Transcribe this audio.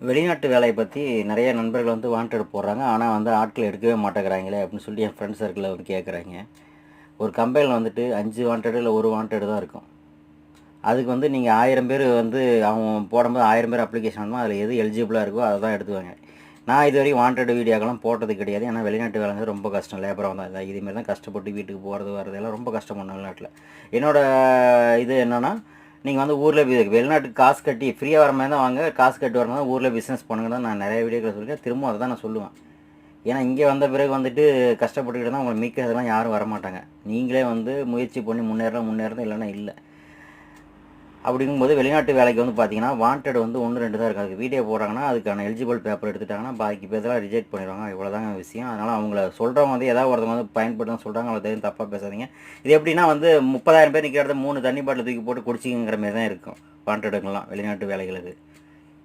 வெளிநாட்டு வேலையை பற்றி நிறைய நண்பர்கள் வந்து வாண்டட் போடுறாங்க. ஆனால் வந்து ஆட்கள் எடுக்கவே மாட்டேங்கிறாங்களே அப்படின்னு சொல்லிட்டு என் ஃப்ரெண்ட்ஸ் சர்க்கிளில் வந்து கேட்குறாங்க. ஒரு கம்பெனியில் வந்துட்டு 5 வாண்டட் இல்லை 1 வாண்டட் தான் இருக்கும். அதுக்கு வந்து நீங்கள் 1000 பேர் வந்து அவங்க போடும்போது 1000 பேர் அப்ளிகேஷன் பண்ணால் அதில் எது எலிஜிபிளாக இருக்கோ அதை தான் எடுத்துவாங்க. நான் இது வரைக்கும் வாண்டட் வீடியோக்கெல்லாம் போட்டது கிடையாது. ஏன்னா வெளிநாட்டு வேலைங்கிறது ரொம்ப கஷ்டம். லேபராக தான் இதுமாரி தான் கஷ்டப்பட்டு வீட்டுக்கு போகிறது வர்றது எல்லாம் ரொம்ப கஷ்டம் பண்ண வெளிநாட்டில். என்னோட இது என்னென்னா, நீங்கள் வந்து ஊரில் வெளிநாட்டுக்கு காசு கட்டி ஃப்ரீயாக வர மாதிரி தான் வாங்க, காசு கட்டி வர மாதிரி ஊரில் பிஸ்னஸ் பண்ணுங்க தான் நான் நிறைய வீடியோக்களை சொல்லியிருக்கேன். திரும்ப அதை தான் நான் சொல்லுவேன். ஏன்னா இங்கே வந்த பிறகு வந்துட்டு கஷ்டப்பட்டுக்கிட்டு தான் உங்களை மீட்கிறதுலாம் யாரும் வரமாட்டாங்க. நீங்களே வந்து முயற்சி பண்ணி முன்னேறதான் இல்லைன்னா இல்லை. அப்படிங்கும்போது வெளிநாட்டு வேலைக்கு வந்து பார்த்தீங்கன்னா வாண்டட் வந்து 1 2 தான் இருக்குது. அதுக்கு வீடியோ போடுறாங்கன்னா அதுக்கான எலிஜிபிள் பேப்பர் எடுத்துட்டாங்கன்னா பாக்கி பேர்லாம் ரிஜெக்ட் பண்ணிடுவாங்க. இவ்வளோதாங்க விஷயம். அதனால் அவங்கள சொல்கிறவங்க வந்து ஏதாவது ஒருத்தவங்க வந்து பயன்படுத்த சொல்கிறாங்க, அவங்களை தெரியும் தப்பாக பேசாதீங்க. இது எப்படின்னா வந்து 30,000 பேர் நிற்கிறத 3 தண்ணி பாட்டில் தூக்கி போட்டு குடிச்சிங்கிற மாதிரி தான் இருக்கும் வாண்டடுங்கெல்லாம் வெளிநாட்டு வேலைகளுக்கு.